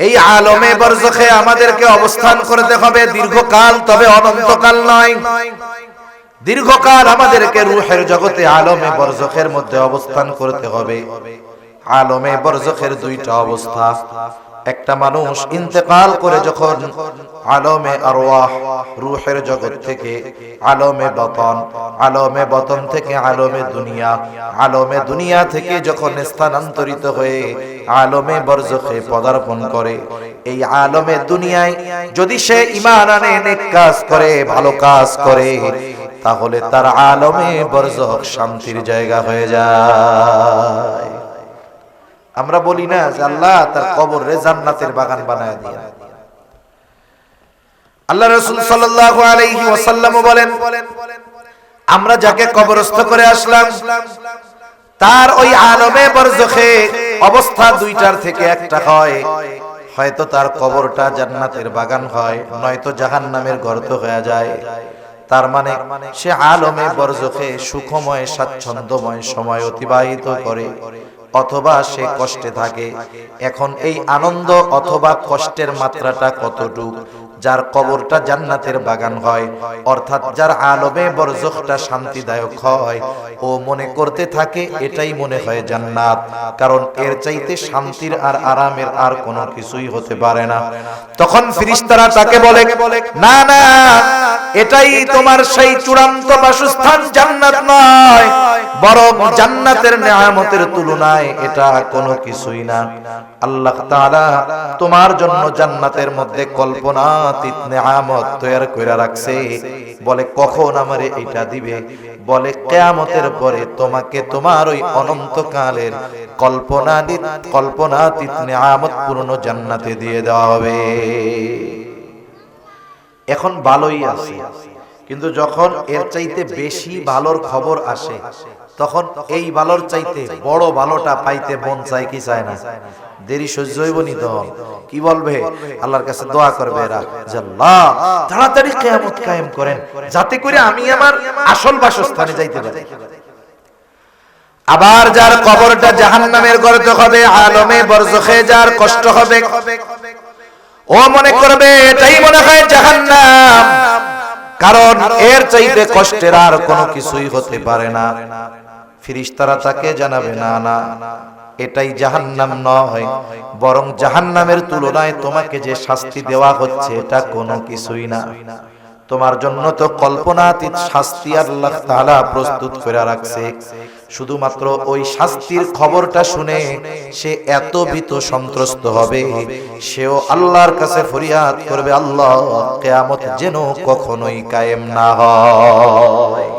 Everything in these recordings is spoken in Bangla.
এই আলমে বরজখে আমাদেরকে অবস্থান করতে হবে দীর্ঘকাল, তবে অনন্তকাল নয়। দীর্ঘকাল আমাদেরকে রূহের জগতে আলমে বরজখের মধ্যে অবস্থান করতে হবে। আলমে বরজখের দুইটা অবস্থা। একটা মানুষ ইন্তেকাল করে যখন আলমে আরওয়াহ রূহের জগৎ থেকে আলমে বতন থেকে আলমে দুনিয়া থেকে যখন স্থানান্তরিত হয়ে আলমে বরজখে পদার্পণ করে, এই আলমে দুনিয়ায় যদি সে ঈমান আনে, নেক কাজ করে, ভালো কাজ করে, তাহলে তার আলমে বরজখ শান্তির জায়গা হয়ে যায়। আমরা বলি না যে আল্লাহ তার কবরে জান্নাতের বাগান বানায় দিয়েন। আল্লাহ রাসূল সাল্লাল্লাহু আলাইহি ওয়াসাল্লাম বলেন, আমরা যাকে কবরস্থ করে আসলাম তার ওই আলমে বরজখে অবস্থা দুইটার থেকে একটা হয়। হয়তো তার কবরটা জান্নাতের বাগান হয়, নয়তো জাহান্নামের গর্ত হয়ে যায়। তার মানে সে আলমে বরজখে সুখময় স্বাচ্ছন্দ্যময় সময় অতিবাহিত করে, অথবা সে কষ্টে থাকে। এখন এই আনন্দ অথবা কষ্টের মাত্রাটা কতটুক? যার কবরটা জান্নাতের বাগান হয়, অর্থাৎ যার আলমে বরজখটা শান্তিদায়ক হয়, ও মনে করতে থাকে এটাই মনে হয় জান্নাত, কারণ এর চাইতে শান্তির আর আরামের আর কোনো কিছুই হতে পারে না। তখন ফেরেশতারা তাকে বলে, না না, এটাই তোমার সেই চূড়ান্ত বাসস্থান জান্নাত নয়, বরং জান্নাতের নেয়ামতের তুলনায় এটা কোনো কিছুই না। আল্লাহ তাআলা তোমার জন্য জান্নাতের মধ্যে কল্পনাতীত নেয়ামত তৈরি করে রাখছে। বলে কখন আমারে এটা দিবে? বলে কিয়ামতের পরে তোমাকে তোমার ওই অনন্তকালের কল্পনাতীত নেয়ামত পূর্ণ জান্নাতে দিয়ে দেওয়া হবে। এখন ভালোই আছে, কিন্তু যখন এর চাইতে বেশি ভালোর খবর আসে, তখন এই ভালোর চাইতে বড় ভালোটা পাইতে মন চায় কি চায় না? দেরি সহ্য হইব নি তো কি বলবে? আল্লাহর কাছে দোয়া করবে এরা যে আল্লাহ তাড়াতাড়ি কিয়ামত কায়েম করেন, যাতে করে আমি আমার আসল বাসস্থানে যাইতে পারি। আবার যার কবরটা জাহান্নামের গর্ত হবে, আলমে বরজখে যার কষ্ট হবে, ও মনে করবে এটাই মনে হয় জাহান্নাম, কারণ এর চাইতে কষ্টের আর কোনো কিছুই হতে পারে না। ফেরেশতারা তাকে জানাবে, না না, এটাই জাহান্নাম নয়, বরং জাহান্নামের তুলনায় তোমাকে যে শাস্তি দেওয়া হচ্ছে এটা কোনো কিছুই না। তোমার জন্য তো কল্পনাতীত শাস্তি আল্লাহ তাআলা প্রস্তুত করে রাখছে। শুধুমাত্র ওই শাস্তির খবরটা শুনে সে এত ভীত সন্ত্রস্ত হবে, সেও আল্লাহর কাছে ফরিয়াদ করবে, আল্লাহ কিয়ামত যেন কখনোই কায়েম না হয়।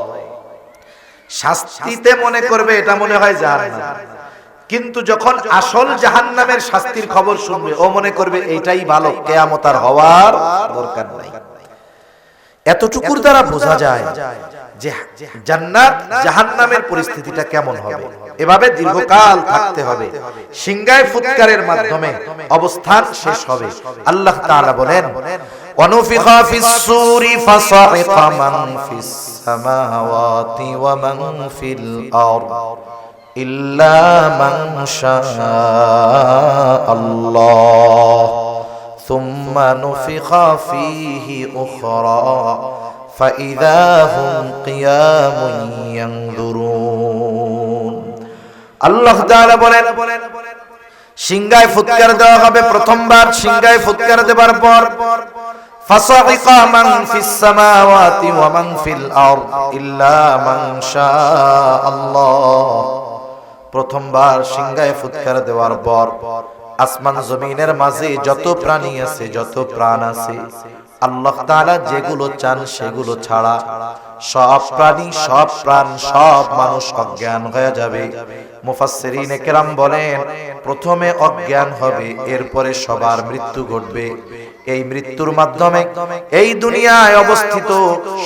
শাস্তিতে মনে করবে এটা মনে হয় জাহান্নাম, কিন্তু যখন আসল জাহান্নামের শাস্তির খবর শুনবে ও মনে করবে এইটাই ভালো, কিয়ামত আর হওয়ার দরকার নাই। এতটুকুর দ্বারা বোঝা যায় যে জান্নাত জাহান্নামের পরিস্থিতিটা কেমন হবে। এভাবে দীর্ঘকাল থাকতে হবে, সিংহায় ফুৎকারের মাধ্যমে অবস্থান শেষ হবে। আল্লাহ তাআলা বলেন, ওয়ানুফিখা ফিস সূরি ফাসাইকা মান ফিস সামাওয়াতি ওয়া মান ফিল আরদ ইল্লা মান শাআল্লাহ সুম্মা নুফিখা ফীহি উখরা ফাইযা হুম কিয়ামুন ইয়ানজুরুন। আল্লাহ তাআলা বলেন, সিংহায় ফুৎকার দেওয়া হবে। প্রথমবার সিংহায় ফুৎকার দেবার পর ফাসাইকা মান ফিস সামাওয়াতি ওয়া মান ফিল আরদ ইল্লা মান শাআল্লাহ। প্রথমবার সিংহায় ফুৎকার দেওয়ার পর আসমান জমিনের মাঝে যত প্রাণী আছে, যত প্রাণ আছে, আল্লাহ তাআলা যেগুলো চান সেগুলো ছাড়া সব প্রাণী, সব প্রাণ, সব মানুষ অজ্ঞান হয়ে যাবে। মুফাসসিরিনে কেরাম বলেন, প্রথমে অজ্ঞান হবে, এরপরে সবার মৃত্যু ঘটবে। এই মৃত্যুর মাধ্যমে এই দুনিয়ায় অবস্থিত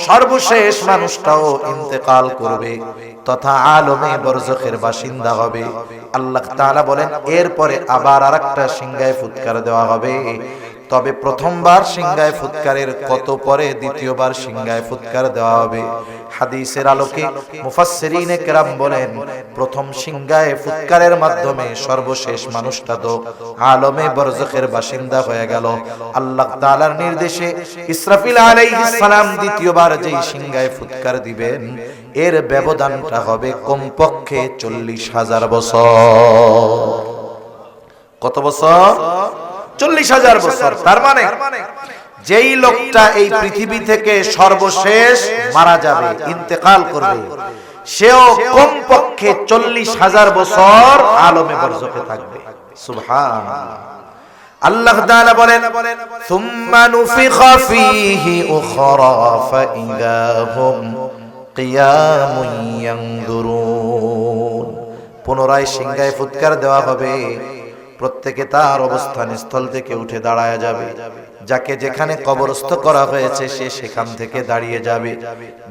সর্বশেষ মানুষটাও ইন্তেকাল করবে তথা আলমে বরজখের বাসিন্দা হবে। আল্লাহ তাআলা বলেন, এরপরে আবার আরেকটা সিংহায় ফুৎকার দেওয়া হবে। তবে প্রথমবার সিংহায় ফুৎকারের কত পরে দ্বিতীয়বার সিংহায় ফুৎকার দেওয়া হবে। হাদিসের আলোকে মুফাসসিরিনে কেরাম বলেন, প্রথম সিংহায় ফুৎকারের মাধ্যমে সর্বশেষ মানুষটা তো আলমে বরজখের বাসিন্দা হয়ে গেল। আল্লাহ তাআলার নির্দেশে ইসরাফিল আলাইহিস সালাম দ্বিতীয়বার যেই সিংহায় ফুৎকার দিবেন, এর ব্যবধানটা হবে কমপক্ষে 40,000 বছর। কত বছর? 40,000 বছর। তার মানে যেই লোকটা এই পৃথিবী থেকে সর্বশেষ মারা যাবে, ইন্তেকাল করবে, সেও কমপক্ষে 40,000 বছর আলমে বরজখে থাকবে। সুবহানাল্লাহ। আল্লাহ তাআলা বলেন, সুম্মা নুফিখা ফীহি উখরা ফাইযা হুম কিয়ামুন ইয়ানজুরুন। পুনরায় সিংহায় ফুৎকার দেওয়া হবে, প্রত্যেকে তার অবস্থান স্থল থেকে উঠে দাঁড়ায় যাবে। যাকে যেখানে কবরস্থ করা হয়েছে সে সেখান থেকে দাঁড়িয়ে যাবে।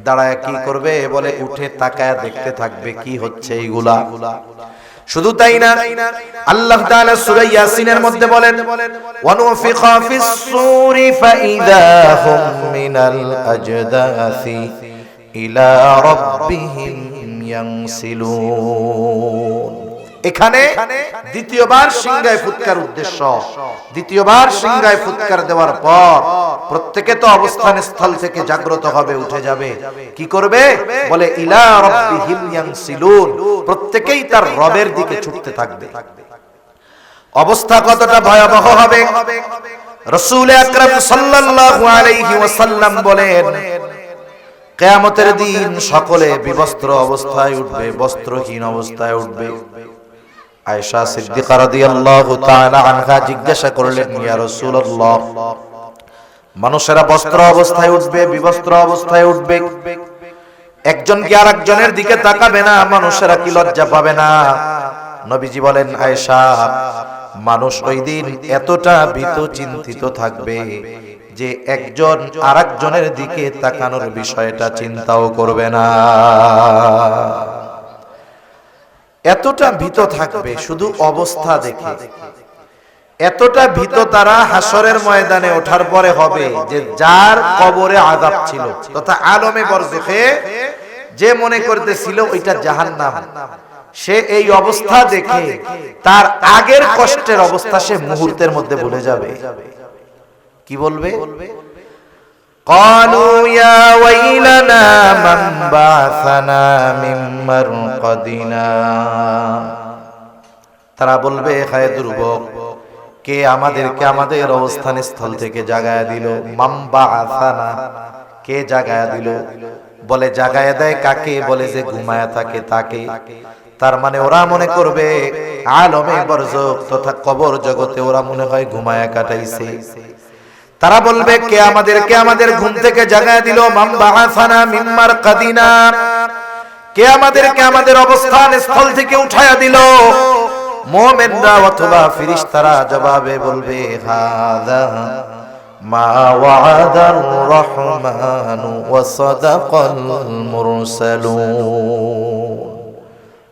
দাঁড়ায় কি করবে? বলে উঠে তাকায় দেখতে থাকবে কি হচ্ছে এইগুলা। শুধু তাই না, আল্লাহ তাআলা সূরা ইয়াসিনের মধ্যে বলেন, ওয়ানুফিখা ফিস সূরি ফাইযা হুম মিনাল আজদাসি ইলা রাব্বিহিম ইয়ানসিলুন। এখানে দ্বিতীয়বার সিংহায় ফুৎকার উদ্দেশ্য। দ্বিতীয়বার সিংহায় ফুৎকার দেওয়ার পর প্রত্যেকে তো অবস্থান স্থল থেকে জাগ্রত হবে, উঠে যাবে। কি করবে? বলে ইলা রাব্বিহিম ইয়ানসিলুন, প্রত্যেকেই তার রবের দিকে ছুটতে থাকবে। অবস্থা কতটা ভয়াবহ হবে! রাসূল আকরাম সাল্লাল্লাহু আলাইহি ওয়াসাল্লাম বলেন, কিয়ামতের দিন সকলে বিবস্ত্র অবস্থায় উঠবে, বস্ত্রহীন অবস্থায় উঠবে। আয়েশা সিদ্দিকা রাদিয়াল্লাহু তাআলা আনহা জিজ্ঞাসা করলেন, ইয়া রাসূলুল্লাহ, মানুষেরা বস্ত্র অবস্থায় উঠবে, বিবস্ত্র অবস্থায় উঠবে, একজন কি আরেকজনের দিকে তাকাবে না? মানুষেরা কি লজ্জা পাবে না? নবীজি বলেন, আয়েশা, মানুষ ওই দিন এতটা ভীত চিন্তিত থাকবে যে একজন আরেকজনের দিকে তাকানোর বিষয়টা চিন্তাও করবে না। এতটা ভীত থাকবে শুধু অবস্থা দেখে। এতটা ভীত তারা হাসরের ময়দানে ওঠার পরে হবে যে যার কবরে আযাব ছিল তথা আলমে বরজখে যে মনে করতেছিল ওইটা জাহান্নাম, সে এই অবস্থা দেখে তার আগের কষ্টের অবস্থা সে মুহূর্তের মধ্যে ভুলে যাবে। কি বলবে? قالوا يا ويلنا من بعثنا من مرقدنا। তারা বলবে, হায় দুর্ভোগ, কে আমাদেরকে আমাদের অবস্থান স্থল থেকে জাগায়া দিল? মান বাআসানা, কে জাগায়া দিল? বলে জাগায়া দেয় কাকে? বলে যে ঘুমায়া থাকে তাকে। তার মানে ওরা মনে করবে আলমে বরজখ তথা কবর জগতে ওরা মনে হয় ঘুমায়া কাটাইছে। তারা বলবে, কে আমাদেরকে আমাদের ঘুম থেকে জাগায়া দিল? মান বাআসানা মিন মারকাদিনা, কে আমাদেরকে আমাদের অবস্থান স্থল থেকে উঠায়া দিল? মুমিনরা অথবা ফেরেশতারা জবাবে বলবে, হাযা মা ওয়া'দার রহমানু ওয়া সাদাকাল মুরসালুন।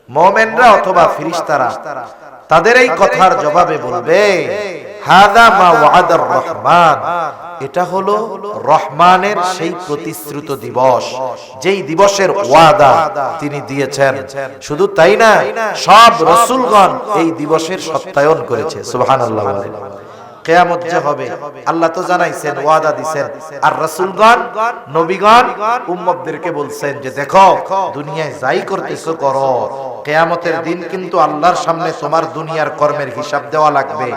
মুমিনরা অথবা ফেরেশতারা তাদের এই কথার জবাবে বলবে, হাযা মা ওয়া'দার রহমান, এটা হলো রহমানের সেই প্রতিশ্রুত দিবস, যেই দিবসের ওয়াদা তিনি দিয়েছেন। শুধু তাই না, সব রাসূলগণ এই দিবসের সত্যায়ন করেছে। সুবহানাল্লাহ। কিয়ামত যে হবে আল্লাহ তো জানাইছেন, ওয়াদা দিবেন, আর রাসূলগণ নবীগণ উম্মতদেরকে বলছেন যে দেখো দুনিয়ায় যাই করতেছো করো, কিয়ামতের দিন কিন্তু আল্লাহর সামনে তোমার দুনিয়ার কর্মের হিসাব দেওয়া লাগবে।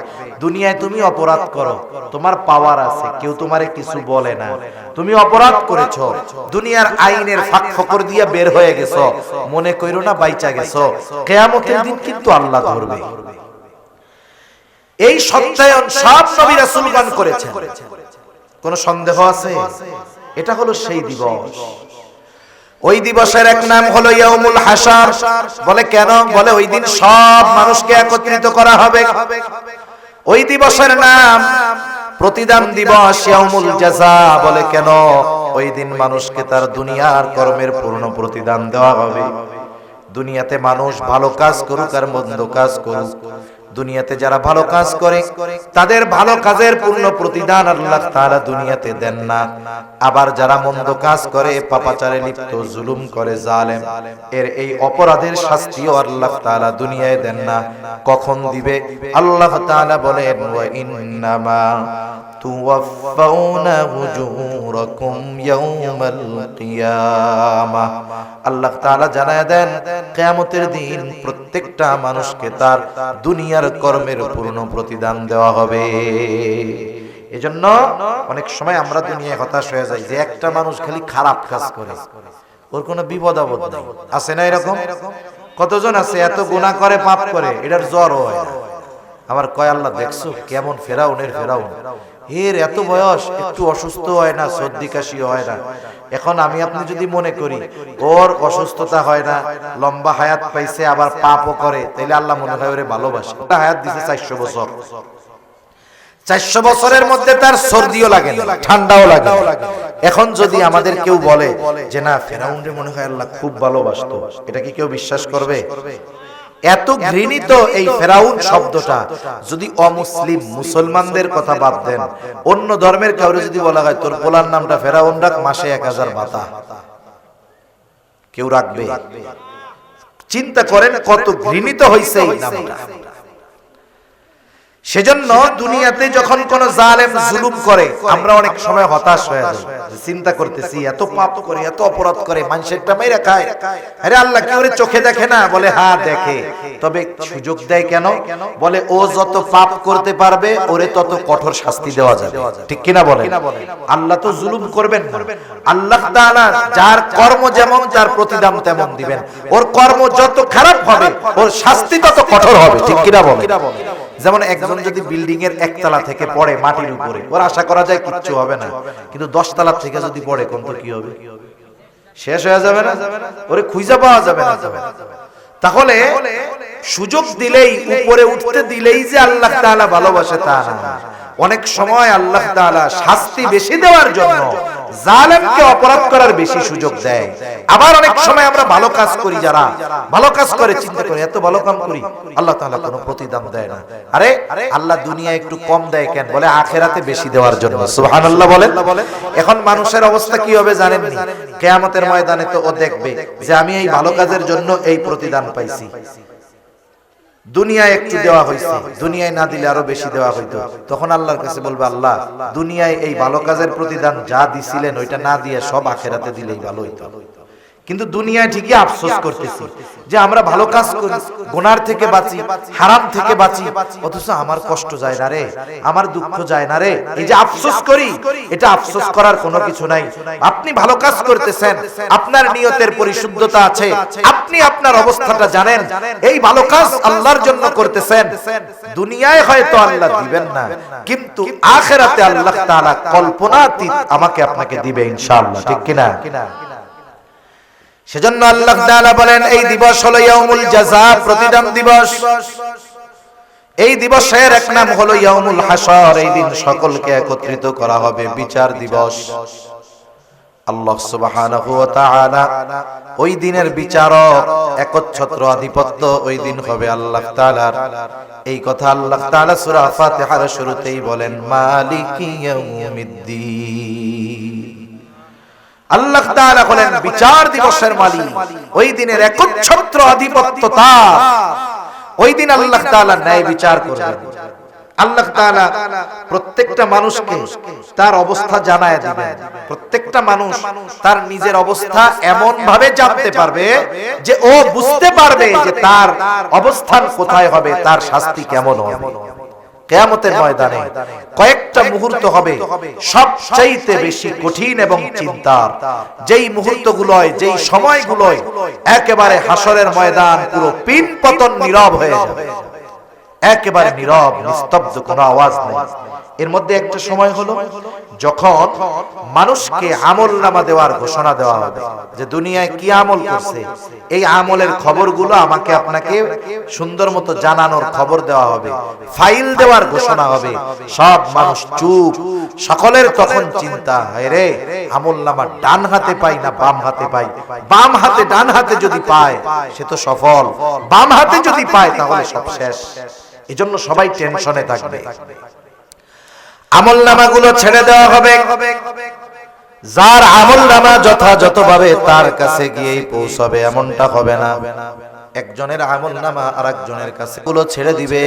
দুনিয়ায় তুমি অপরাধ করো, তোমার পাওয়ার আছে, কেউ তোমারে কিছু বলে না, তুমি অপরাধ করেছো, দুনিয়ার আইনের ফাঁক ফকর দিয়ে বের হয়ে গেছো, মনে কইরো না বাইচা গেছো, কিয়ামতের দিন কিন্তু আল্লাহ ধরবে। এই সত্যায়ন সব নবী রাসূলগণ করেছেন, কোন সন্দেহ আছে? এটা হলো সেই দিবস। ওই দিবসের এক নাম হলো ইয়াউমুল হাশর। বলে কেন? বলে ওই দিন সব মানুষকে একত্রিত করা হবে। ওই দিবসের নাম প্রতিদান দিবস, ইয়াউমুল জাযা। বলে কেন? ওই দিন মানুষকে তার দুনিয়ার কর্মের পূর্ণ প্রতিদান দেওয়া হবে। দুনিয়াতে মানুষ ভালো কাজ করুক আর মন্দ কাজ করুক, দুনিয়াতে যারা ভালো কাজ করে তাদের ভালো কাজের পূর্ণ প্রতিদান আল্লাহ তাআলা দুনিয়াতে দেন না। আবার যারা মন্দ কাজ করে, পাপাচারে লিপ্ত, জুলুম করে, জালেম, এর এই অপরাধের শাস্তিও আল্লাহ তাআলা দুনিয়ায় দেন না। কখন দিবে? আল্লাহ তাআলা বলেন, ওয়া ইন্নামা তুওয়াফাউনা উজুরাকুম ইয়াউমাল কিয়ামাহ। আল্লাহ তাআলা জানায় দেন, কিয়ামতের দিন প্রত্যেকটা মানুষকে তার দুনিয়ার কর্মের পূর্ণ প্রতিদান দেওয়া হবে। এজন্য অনেক সময় আমরা দুনিয়ায় হতাশ হয়ে যাই যে একটা মানুষ খালি খারাপ কাজ করে, ওর কোনো বিপদ আপদ নাই। আছে না এরকম? কতজন আছে এত গুনাহ করে, পাপ করে, এটার জ্বর হয় না। আবার কয় আল্লাহ দেখছো কেমন ফেরাউনের ফেরাউন, এর এত বয়স একটু অসুস্থ হয় না, সর্দি কাশি হয় না। এখন আমি আপনি যদি মনে করি ওর অসুস্থতা হয় না, লম্বা হায়াত পাইছে, আবার পাপও করে, তাইলে আল্লাহ মনে হয় ওরে ভালোবাসে। হায়াত দিছে 400 বছর, 400 বছরের মধ্যে তার সর্দিও লাগে না, ঠান্ডাও লাগে। এখন যদি আমাদের কেউ বলে যে না ফেরাউনরে মনে হয় আল্লাহ খুব ভালোবাসতো, এটা কি কেউ বিশ্বাস করবে? এত ঘৃণিত এই ফেরাউন শব্দটা যদি অমুসলিম মুসলমানদের কথা বাদ দেন, অন্য ধর্মের কাউরে যদি বলা হয় তোর পোলার নামটা ফেরাউন রাখ, মাসে 1000 ভাতা, কেউ রাখবে? চিন্তা করেন কত ঘৃণিত হইছে এই নামটা। সেজন্য দুনিয়াতে যখন কোন জালেম জুলুম করে আমরা অনেক সময় হতাশ হয়ে যাই, চিন্তা করতেছি এত পাপ করে, এত অপরাধ করে, মানুষেরটা মাইরা খায়, আরে আল্লাহ কি ওরে চোখে দেখে না? বলে হ্যাঁ দেখে, তবে সুযোগ দেয় কেন? বলে ও যত পাপ করতে পারবে ওরে তত কঠোর শাস্তি দেওয়া যাবে, ঠিক কিনা বলে? আল্লাহ তো জুলুম করবেন না। আল্লাহ তাআলা যার কর্ম যেমন তার প্রতিদান তেমন দিবেন। ওর কর্ম যত খারাপ হবে ওর শাস্তি তত কঠোর হবে, ঠিক কিনা বলে? যেমন একজন যদি বিল্ডিং এর একতলা থেকে পড়ে মাটির উপরে, ওর আশা করা যায় কিচ্ছু হবে না, কিন্তু 10 তলা থেকে যদি পড়ে কোন তো কি হবে? শেষ হয়ে যাবে না? ওরে খুঁজে পাওয়া যাবে না। তাহলে সুযোগ দিলেই, উপরে উঠতে দিলেই যে আল্লাহ তাআলা ভালোবাসে তা না। অনেক সময় আল্লাহ তাআলা শাস্তি বেশি দেওয়ার জন্য জালেমকে অপরাধ করার বেশি সুযোগ দেয়। আবার অনেক সময় আমরা ভালো কাজ করি, যারা ভালো কাজ করে চিন্তা করে এত ভালো কাজ করি, আল্লাহ তাআলা কোনো প্রতিদান দেয় না। আরে আল্লাহ দুনিয়ায় একটু কম দেয় কেন? বলে আখিরাতে বেশি দেওয়ার জন্য। সুবহানাল্লাহ বলেন। এখন মানুষের অবস্থা কি হবে জানেননি? কিয়ামতের ময়দানে তো ও দেখবে যে আমি এই ভালো কাজের জন্য এই প্রতিদান পাইছি, দুনিয়ায় একটু দেওয়া হয়েছে, দুনিয়ায় না দিলে আরো বেশি দেওয়া হইতো। তখন আল্লাহর কাছে বলবে, আল্লাহ দুনিয়ায় এই ভালো কাজের প্রতিদান যা দিছিলেন ওইটা না দিয়ে সব আখিরাতে দিলেই ভালো হইতো। কিন্তু দুনিয়ায় ঠিকই আফসোস করতেছি যে আমরা ভালো কাজ করি, গুনার থেকে বাঁচি, হারাম থেকে বাঁচি, অথচ আমার কষ্ট যায় না রে, আমার দুঃখ যায় না রে। এই যে আফসোস করি, এটা আফসোস করার কোনো কিছু নাই। আপনি ভালো কাজ করতেছেন, আপনার নিয়তের পরিশুদ্ধতা আছে, আপনি আপনার অবস্থাটা জানেন, এই ভালো কাজ আল্লাহর জন্য করতেছেন। দুনিয়ায় হয়তো আল্লাহ দিবেন না, কিন্তু আখিরাতে আল্লাহ তাআলা কল্পনাতীত আমাকে আপনাকে দিবে ইনশাআল্লাহ, ঠিক কিনা? সেজন্য আল্লাহ তাআলা বলেন এই দিবস হলো ইয়াউমুল জাযা, প্রতিদান দিবস। এই দিবসের এক নাম হলো ইয়াউমুল হাসর। এই দিন সকলকে একত্রিত করা হবে, বিচার দিবস। আল্লাহ সুবহানাহু ওয়া তাআলা ওই দিনের বিচারক, একচ্ছত্র আধিপত্য ওই দিন হবে আল্লাহ তাআলার। এই কথা আল্লাহ তাআলা সূরা ফাতিহার শুরুতেই বলেন, মালিকি ইয়াউমিদ্দিন। আল্লাহ তাআলা হলেন বিচার দিবসের মালিক। ওই দিনের একচ্ছত্র আধিপত্য তার। ওই দিন আল্লাহ তাআলা ন্যায় বিচার করবেন। আল্লাহ তাআলা প্রত্যেকটা মানুষকে তার অবস্থা জানায় দিবেন। প্রত্যেকটা মানুষ তার নিজের অবস্থা এমন ভাবে জানতে পারবে যে ও বুঝতে পারবে যে তার অবস্থান কোথায় হবে, তার শাস্তি কেমন হবে। কিয়ামতের ময়দানে কয়েকটা মুহূর্ত হবে সবচাইতে বেশি কঠিন এবং চিন্তার। যেই মুহূর্তগুলোয়, যেই সময়গুলোয় একেবারে হাসরের ময়দান পুরো পিন পতন নীরব হয়ে যাবে, একেবারে নীরব, নিস্তব্ধ, কোনো আওয়াজ নেই। এর মধ্যে একটা সময় হলো যখন মানুষকে আমলনামা দেওয়ার ঘোষণা দেওয়া হবে যে দুনিয়ায় কি আমল করছে, এই আমলের খবরগুলো আমাকে আপনাকে সুন্দর মতো জানানোর খবর দেওয়া হবে, ফাইল দেওয়ার ঘোষণা হবে। সব মানুষ চুপ, সকলের তখন চিন্তা, হায় রে আমলনামা ডান হাতে পাই না বাম হাতে পাই, বাম হাতে ডান হাতে যদি পায় সে তো সফল, বাম হাতে যদি পায় তাহলে সব শেষ। এজন্য সবাই টেনশনে থাকবে। আমলনামাগুলো ছেড়ে দেওয়া হবে, যার আমলনামা যথাযথভাবে তার কাছে গিয়েই পৌঁছাবে এমনটা হবে না। একজনের আমলনামা আরেকজনের কাছে গুলো ছেড়ে দিবে।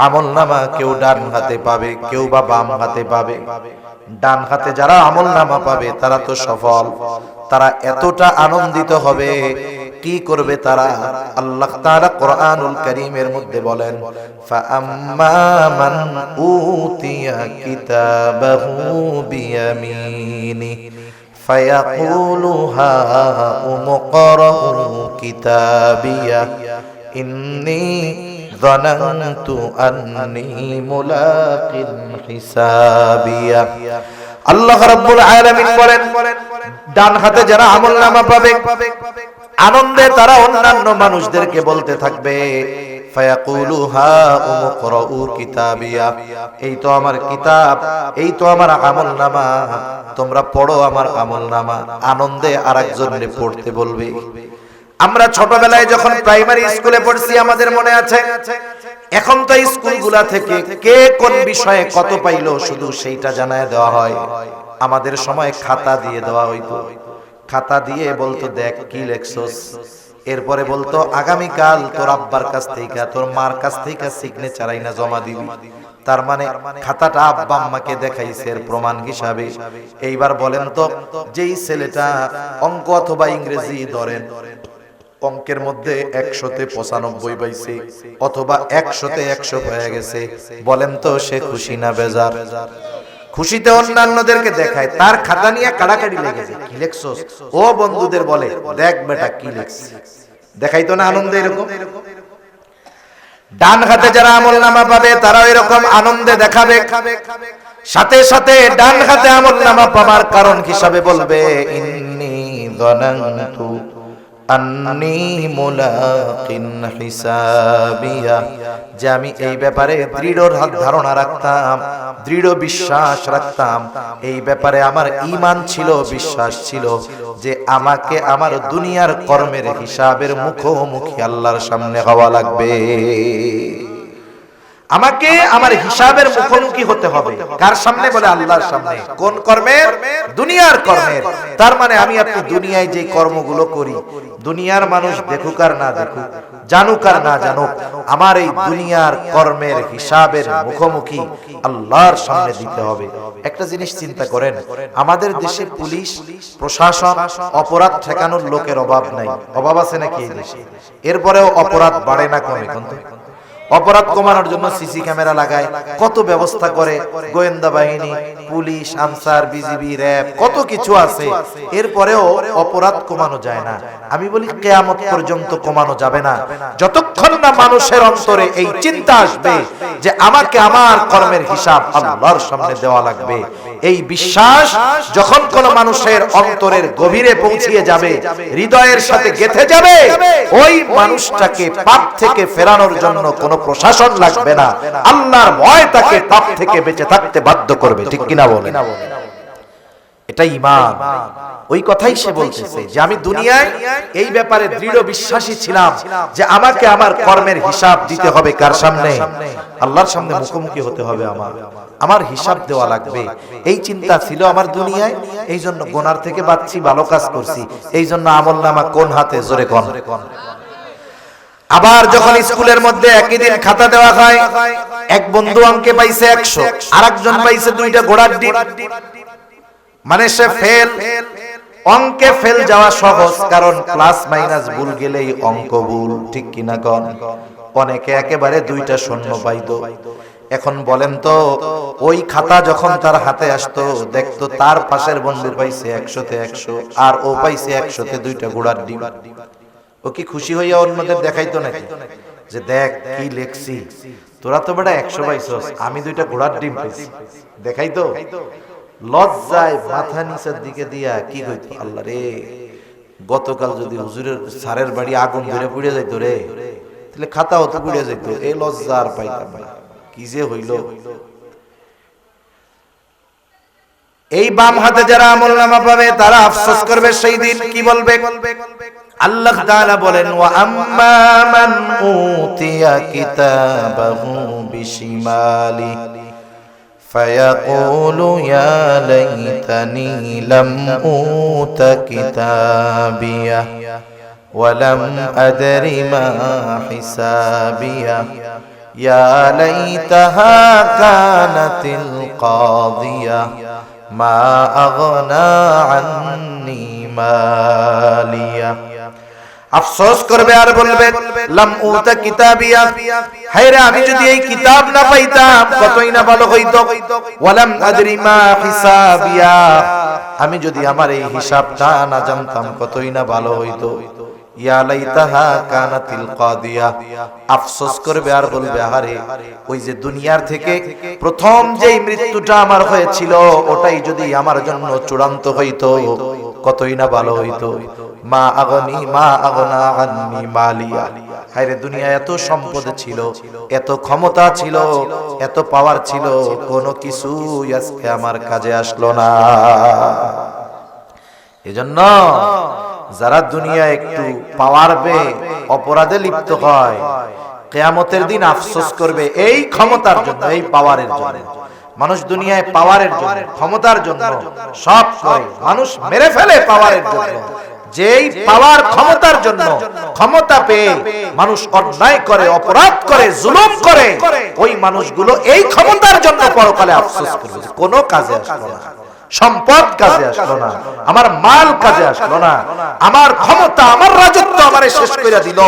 আমলনামা কেউ ডান হাতে পাবে, কেউ বা বাম হাতে পাবে। ডান হাতে যারা আমলনামা পাবে তারা তো সফল, তারা এতটা আনন্দিত হবে, কি করবে তারা? আল্লাহ তাআলা কোরআনুল কারীমের মধ্যে বলেন, ফাআম্মা মান উতিয়া কিতাবাহু বিয়ামিনি ফায়াকুলু হাউম ইকরাউ কিতাবিয়া ইন্নী যানানতু আন্নী মুলাকিন হিসাবিয়া। আল্লাহ রাব্বুল আলামিন বলেন, ডান হাতে যারা আমলনামা পাবে আনন্দে তারা অন্যান্য মানুষদেরকে বলতে থাকবে, ফায়াকুলু হাউম ইকরাউ কিতাবিয়া, এই তো আমার কিতাব, এই তো আমার আমলনামা, তোমরা পড়ো আমার আমলনামা। আনন্দে আরেকজনকে পড়তে বলবে। আমরা ছোটবেলায় যখন প্রাইমারি স্কুলে পড়ছি আমাদের মনে আছে, এখন তো স্কুলগুলা থেকে কে কোন বিষয়ে কত পাইলো শুধু সেইটা জানায় দেওয়া হয়। আমাদের সময় খাতা দিয়ে দেওয়া হইতো, খাতা দিয়ে বলতো দেখ কি লেখছস, এরপরে বলতো আগামীকাল তোর আব্বার কাছ থেকে তোর মার কাছ থেকে সিগনেচার আইনা জমা দিবি। তার মানে খাতাটা আব্বা আম্মাকে দেখাইছে এর প্রমাণ হিসাবে। এইবার বলেন তো, যেই ছেলেটা অঙ্ক অথবা ইংরেজি ধরেন অঙ্কের মধ্যে 100তে 95 পাইছে অথবা 100তে 100 হয়ে গেছে, বলেন তো সে খুশি না বেজার? খুশিতে অন্যান্যদেরকে দেখায়, তার খাতা নিয়ে কাড়াকাড়ি লেগেছে, কি লেখছস? ও বন্ধুদের বলে দেখ বেটা কি লেখছি, দেখাইতো না আনন্দে এরকম। ডান হাতে যারা আমলনামা পাবে তারা এরকম আনন্দে দেখাবে, সাথে সাথে ডান হাতে আমলনামা পাওয়ার কারণ হিসাবে বলবে, ইন্নী যানানতু আন্নী মুলাকিন হিসাবিয়া, যে আমি এই ব্যাপারে দৃঢ় ধারণা রাখতাম, দৃঢ় বিশ্বাস রাখতাম, এই ব্যাপারে আমার ঈমান ছিল, বিশ্বাস ছিল যে আমাকে আমার দুনিয়ার কর্মের হিসাবের মুখোমুখি আল্লাহর সামনে হওয়া লাগবে। আমাকে আমার হিসাবের মুখোমুখি হতে হবে। কার সামনে? বলে আল্লাহর সামনে। কোন কর্মের? দুনিয়ার কর্মের। তার মানে আমি আপনি দুনিয়ায় যে কর্মগুলো করি, দুনিয়ার মানুষ দেখুক আর না দেখুক, জানুক আর না জানুক, আমার এই দুনিয়ার কর্মের হিসাবের মুখোমুখি আল্লাহর সামনে দিতে হবে। একটা জিনিস চিন্তা করেন, আমাদের দেশে পুলিশ প্রশাসন অপরাধ ঠেকানোর লোকের অভাব নাই। অভাব আছে নাকি এই দেশে? এরপরেও অপরাধ বাড়ে না কমে? কিন্তু অপরাধ কমানোর জন্য সিসি ক্যামেরা লাগায়, কত ব্যবস্থা করে গোয়েন্দা বাহিনী, পুলিশ, আনসার, বিজিবি, র‍্যাব, কত কিছু আছে, এরপরেও অপরাধ কমানো যায় না। আমি বলি কিয়ামত পর্যন্ত কমানো যাবে না যতক্ষণ না মানুষের অন্তরে এই চিন্তা আসবে যে আমাকে আমার কর্মের হিসাব আল্লাহর সামনে দেওয়া লাগবে। এই বিশ্বাস যখন কোন মানুষের অন্তরের গভীরে পৌঁছিয়ে যাবে, হৃদয়ের সাথে গেঁথে যাবে, ওই মানুষটাকে পাপ থেকে ফেরানোর জন্য কোন প্রশাসন লাগবে না। আল্লাহর ভয় তাকে পাপ থেকে বেঁচে থাকতে বাধ্য করবে। ঠিক কিনা বলেন? এটা ঈমান। ওই কথাই সে বলতেছে যে আমি দুনিয়ায় এই ব্যাপারে দৃঢ় বিশ্বাসী ছিলাম যে আমাকে আমার কর্মের হিসাব দিতে হবে। কার সামনে? আল্লাহর সামনে মুখোমুখি হতে হবে, আমার হিসাব দেওয়া লাগবে। এই চিন্তা ছিল আমার দুনিয়ায়, এই জন্য গুনার থেকে বাঁচছি, ভালো কাজ করছি, এই জন্য আমলনামা কোন হাতে? জোরে কোন? আবার যখন স্কুলের মধ্যে একই দিন খাতা দেওয়া হয়, এক বন্ধু অঙ্কে পাইছে 100, আরেকজন পাইছে 2টা ঘোড়ার ডিম, মানে সে ফেল। অঙ্কে ফেল যাওয়া সহজ, কারণ প্লাস মাইনাস ভুল গেলেই অঙ্ক ভুল। ঠিক কিনা কোন? অনেকে একেবারে 2টা শূন্য পাইতো। এখন বলেন তো, ওই খাতা যখন তার হাতে আসতো, দেখতো তার পাশের বন্ধু পাইছে 100তে 100 আর ও পাইছে 100তে 2টা ঘোড়ার ডিম, ও কি খুশি হইয়া অন্যদের দেখাইতো নাকি যে দেখ কি লেখছি, তোরা তো বেটা 100 পাইছস, আমি 2টা ঘোড়ার ডিম পাইছি? দেখাইতো? লজ্জায় মাথা নিচের দিকে দিয়া কি হইতো, আল্লাহ রে, গতকাল যদি হুজুরের স্যারের বাড়ি আগুন ধরে পুড়ে যাইতো রে, তাহলে খাতাও তো পুড়ে যাইতো। এই লজ্জা আর পাইতাম না, কি যে হইল। এই বাম হাতে যারা আমলনামা পাবে তারা আফসোস করবে সেই দিন। কি বলবে? আল্লাহ তাআলা বলেন ওয়া আম্মা মান উতিয়া কিতাবাহু বিশিমালি ফায়াকুলু ইয়া লাইতানি লাম উতা কিতাবিয়া ওয়া লাম আদরি মা হিসাবিয়া ইয়া লাইতাহা কানাতিল কাদিয়া মা আগনা আন্নি মালিয়া। আফসোস করবে আর বলবে লাম উতা কিতাবিয়া, হায়রে আমি যদি এই কিতাব না পাইতাম কতই না ভালো হইতো। ওয়ালাম আদরি মা হিসাবিয়া, আমি যদি আমার এই হিসাবটা না জানতাম কতই না ভালো হইতো। ইয়া লাইতাহা কানাতিল কাদিয়া, আফসোস করবে আর বলবে আরে ওই যে দুনিয়ার থেকে প্রথম যেই মৃত্যুটা আমার হয়েছিল ওটাই যদি আমার জন্য চূড়ান্ত হইতো কতই না ভালো হইতো। মা আগনা আন্নি মালিয়া, হায়রে দুনিয়া এত সম্পদ ছিল, এত ক্ষমতা ছিল, এত পাওয়ার ছিল, কোনো কিছু আজকে আমার কাজে আসলো না। এজন্য যারা দুনিয়া একটু পাওয়ার পেয়ে অপরাধে লিপ্ত হয় কিয়ামতের দিন আফসোস করবে এই ক্ষমতার জন্য, এই পাওয়ারের জন্য। মানুষ দুনিয়ায় পাওয়ারের জন্য, ক্ষমতার জন্য সব করে, মানুষ মেরে ফেলে পাওয়ারের জন্য। যেই পাওয়ার ক্ষমতার জন্য ক্ষমতা পেয়ে মানুষ অন্যায় করে, অপরাধ করে, জুলুম করে, ওই মানুষগুলো এই ক্ষমতার জন্য পরকালে আফসোস করবে কোনো কাজে আসলো না। সম্পদ কাজে আসলো না, আমার মাল কাজে আসলো না, আমার ক্ষমতা, আমার রাজত্ব আমারে শেষ করে দিল।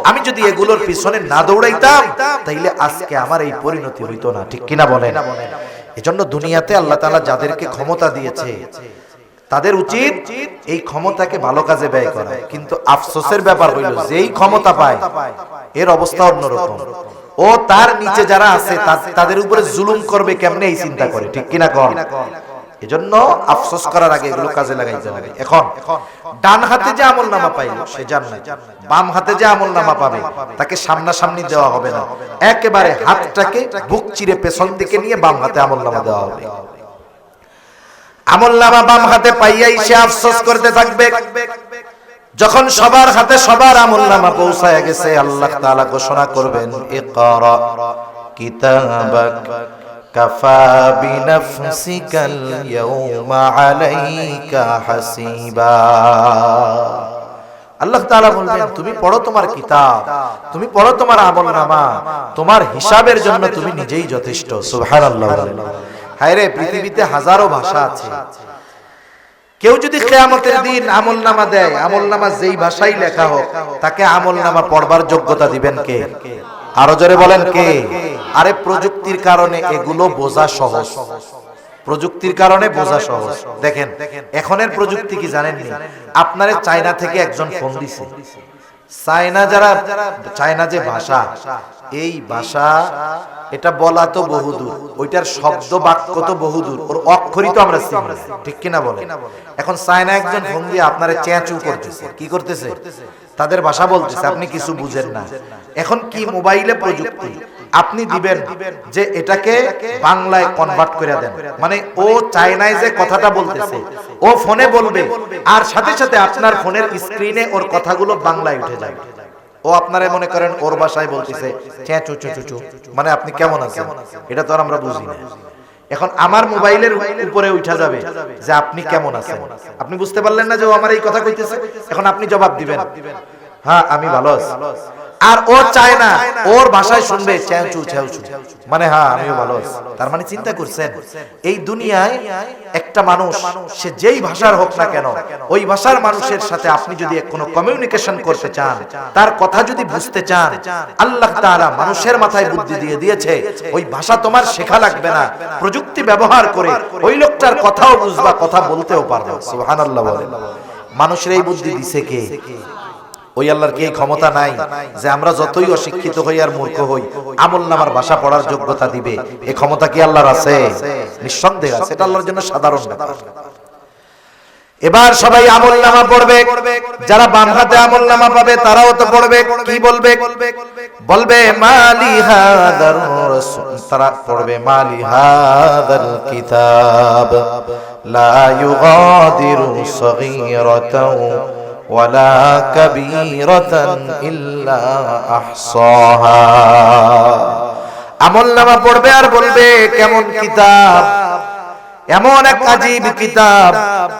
আমি যদি এগুলোর পিছনে না দৌড়াইতাম তাইলে আজকে আমার এই পরিণতি হইতো না। ঠিক কিনা বলেন? এজন্য দুনিয়াতে আল্লাহ তাআলা যাদেরকে ক্ষমতা দিয়েছে তাদের উচিত এই ক্ষমতাকে ভালো কাজে ব্যয় করা। কিন্তু আফসোসের ব্যাপার হইল যেই ক্ষমতা পায় এর অবস্থা অন্যরকম। ও তার নিচে যারা আছে তাদের উপরে জুলুম করবে কেমনে এই চিন্তা করে। ঠিক কিনা কর? এজন্য আফসোস করার আগে এগুলো কাজে লাগাইতে হবে। এখন ডান হাতে যে আমলনামা পাইল সে জান্নাত, বাম হাতে যে আমলনামা পাবে তাকে সামনাসামনি দেওয়া হবে না, একেবারে হাতটাকে বুক চিরে পেছন দিকে নিয়ে বাম হাতে আমলনামা দেওয়া হবে। আমলনামা বাম হাতে পাইয়াই সে আফসোস করতে থাকবে। যখন সবার হাতে সবার আমলনামা পৌঁছায় গেছে আল্লাহ তাআলা ঘোষণা করবেন ইকরা কিতাবাক কাফা বিনাফসিকাল ইয়াউমা আলাইকা হাসিবা। আল্লাহ তাআলা বলবেন তুমি পড়ো তোমার কিতাব, তুমি পড়ো তোমার আমলনামা, তোমার হিসাবের জন্য তুমি নিজেই যথেষ্ট। সুবহানাল্লাহ। হায়রে পৃথিবীতে হাজারো ভাষা আছে, কেউ যদি কিয়ামতের দিন আমলনামা দেয়, আমলনামা যেই ভাষাই লেখা হোক তাকে আমলনামা পড়বার যোগ্যতা দিবেন কে? আরো জোরে বলেন কে? আরে প্রযুক্তির কারণে এগুলো বোঝা সহজ, প্রযুক্তির কারণে বোঝা সহজ। দেখেন এখনের প্রযুক্তি কি জানেননি? আপনারে চায়না থেকে একজন ফোন দিছে, চায়না যে ভাষা, এই ভাষা এটা বলা তো বহুদূর, ওইটার শব্দ বাক্য তো বহুদূর, ওর অক্ষরই তো আমরা চিনি না। ঠিক কিনা বলে? এখন চায়না একজন ফোন দিয়ে আপনারে চেঁচু করতেছে, কি করতেছে? তাদের ভাষা বলতেছে, আপনি কিছু বুঝেন না। এখন কি মোবাইলে প্রযুক্তি, আপনি দিবেন যে এটাকে বাংলায় কনভার্ট করে দেন, মানে ও চায়নায় যে কথাটা বলতেছে ও ফোনে বলবে, আর সাথে সাথে আপনার ফোনের স্ক্রিনে ওর কথাগুলো বাংলায় উঠে যায়। ও আপনারা মনে করেন ওর ভাষায় বলতেছে চেঁচু চুচু, মানে আপনি কেমন আছেন, এটা তো আর আমরা বুঝি না। এখন আমার মোবাইলের উপরে উঠা যাবে যে আপনি কেমন আছেন, আপনি বুঝতে পারলেন না যে ও আমার এই কথা কইতেছে। এখন আপনি জবাব দিবেন হ্যাঁ আমি ভালো আছি, আর ও চায় না ওর ভাষায় শুনবে চেঁচু চেঁচু, মানে হ্যাঁ আমিও ভালো আছি। তার মানে চিন্তা করছেন এই দুনিয়ায় একটা মানুষ সে যেই ভাষার হোক না কেন, ওই ভাষার মানুষের সাথে আপনি যদি কোনো কমিউনিকেশন করতে চান, তার কথা যদি বুঝতে চান, আল্লাহ তাআলা মানুষের মাথায় বুদ্ধি দিয়ে দিয়েছে, ওই ভাষা তোমার শেখা লাগবে না, প্রযুক্তি ব্যবহার করে ওই লোকটার কথাও বুঝবা, কথা বলতেও পারবে। সুবহানাল্লাহ বলেন। মানুষের এই বুদ্ধি দিছে কে? ওই আল্লাহর কি এই ক্ষমতা নাই যে আমরা যতই অশিক্ষিত হই আর মূর্খ হই আমলনামার ভাষা পড়ার যোগ্যতা দিবে? এই ক্ষমতা কি আল্লাহর আছে? নিঃসন্দেহে আছে, এটা আল্লাহর জন্য সাধারণ ব্যাপার। এবার সবাই আমলনামা পড়বে, যারা বাম হাতে আমলনামা পাবে তারাও তো পড়বে। কি বলবে? বলবে মালি হাদার রাসূল, তারা পড়বে মালি হাদাল কিতাব লা ইউগাদিরু সগীরাতাও ওয়ালা কাবীরাতান ইল্লা আহসাহা। আমলনামা পড়বে আর বলবে কেমন কিতাব, এমন এক আজীব কিতাব,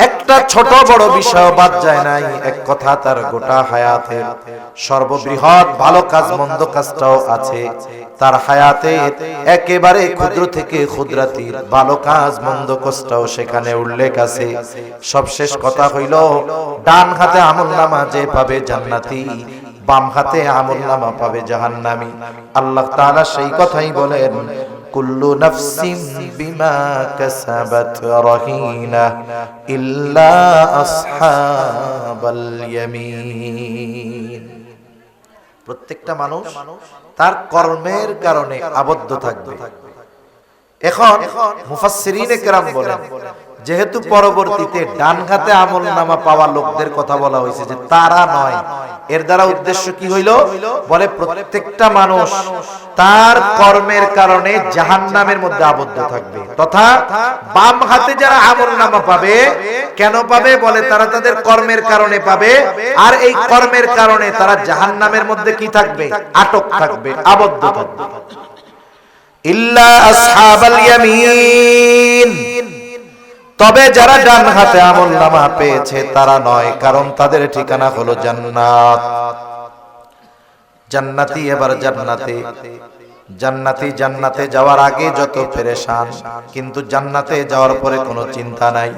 একটা ছোট বড় বিষয় বাদ যায় নাই। এক কথা তার গোটা হায়াতে সর্ববৃহৎ ভালো কাজ মন্দ কাজটাও আছে তার হায়াতে, একেবারে ক্ষুদ্র থেকে ক্ষুদ্রাতির ভালো কাজ মন্দ কাজটাও সেখানে উল্লেখ আছে। সবশেষ কথা হইল, ডান হাতে আমলনামা যে পাবে জান্নাতি, বাম হাতে আমলনামা পাবে জাহান্নামী। আল্লাহ তাআলা সেই কথাই বলেন, কুল্লু নাফসিন বিমা কাসাবাত রাহিনা ইল্লা আসহাবাল ইয়ামিন। প্রত্যেকটা মানুষ তার কর্মের কারণে আবদ্ধ থাকবে। এখন মুফাসসিরিনে কেরাম বলেন, যেহেতু পরবর্তীতে ডান হাতে আমলনামা পাওয়া লোকদের কথা বলা হয়েছে, যে তারা নয়, এর দ্বারা উদ্দেশ্য কি হইল? বলে প্রত্যেকটা মানুষ তার কর্মের কারণে জাহান্নামের মধ্যে আবদ্ধ থাকবে। তথা বাম হাতে যারা আমলনামা পাবে, কেন পাবে? বলে তারা তাদের কর্মের কারণে পাবে, আর এই কর্মের কারণে তারা জাহান্নামের মধ্যে কি থাকবে? আটক থাকবে, আবদ্ধ থাকবে। ইল্লা আসহাবাল ইয়ামিন, তবে যারা ডান হাতে আমলনামা পেয়েছে তারা নয়, কারণ তাদের ঠিকানা হলো জান্নাত। জান্নাতি এবার জান্নাতে, জান্নাতি জান্নাতে যাওয়ার আগে যত পেরেশান, কিন্তু জান্নাতে যাওয়ার পরে কোনো চিন্তা নাই।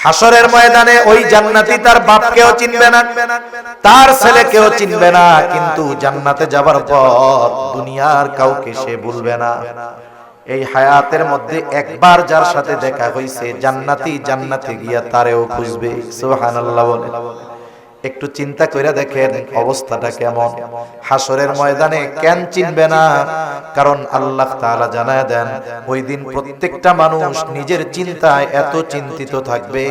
হাসরের ময়দানে ওই জান্নাতি তার বাপকেও চিনবে না, তার ছেলেকেও চিনবে না, কিন্তু জান্নাতে যাবার পর দুনিয়ার কাউকে সে ভুলবে না। এই হায়াতের মধ্যে একবার যার সাথে দেখা হইছে, জান্নাতি জান্নাতে গিয়া তারেও খুঁজবে। সুবহানাল্লাহ বলে। একটু চিন্তা করে দেখেন অবস্থাটা কেমন। হাসরের ময়দানে কেন চিনবে না? কারণ আল্লাহ তাআলা জানায় দেন, ওই দিন প্রত্যেকটা মানুষ নিজের চিন্তায় এত চিন্তিত থাকবে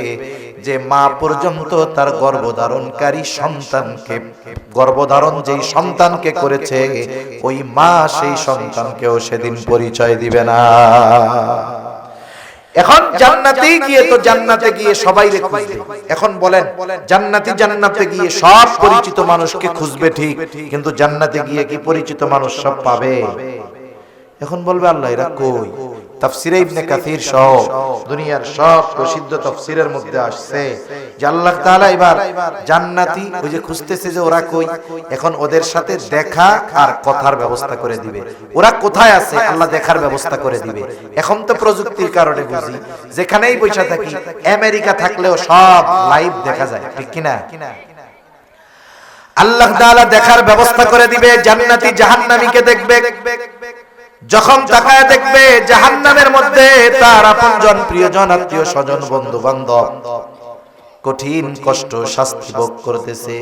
যে মা পর্যন্ত তার গর্ভধারণকারী সন্তানকে, গর্ভধারণ যেই সন্তানকে করেছে, ওই মা সেই সন্তানকেও সেদিন পরিচয় দিবে না। এখন জান্নাতে গিয়ে তো জান্নাতে গিয়ে সবাই খুঁজবে। এখন বলেন, জান্নাতি জান্নাতে গিয়ে সব পরিচিত মানুষকে খুঁজবে ঠিক, কিন্তু জান্নাতে গিয়ে কি পরিচিত মানুষ সব পাবে? এখন বলবে আল্লাহ এরা কই? তাফসিরে ইবনে কাসির সহ দুনিয়ার সব প্রসিদ্ধ তাফসিরের মধ্যে আসছে যে আল্লাহ তাআলা এবার জান্নাতি ওই যে খুঁজতেছে যে ওরা কই, এখন ওদের সাথে দেখা আর কথার ব্যবস্থা করে দিবে। ওরা কোথায় আছে আল্লাহ দেখার ব্যবস্থা করে দিবে। এখন তো প্রযুক্তির কারণে বুঝি যেখানেই বসে থাকি, আমেরিকা থাকলেও সব লাইভ দেখা যায়, ঠিক কিনা? আল্লাহ তাআলা দেখার ব্যবস্থা করে দিবে। জান্নাতি জাহান্নামীকে দেখবে, যখন তাকায় দেখবে জাহান্নামের মধ্যে তার আপনজন, প্রিয়জন, আত্মীয় স্বজন, বন্ধু বান্ধব কঠিন কষ্ট শাস্তি ভোগ করতেছে।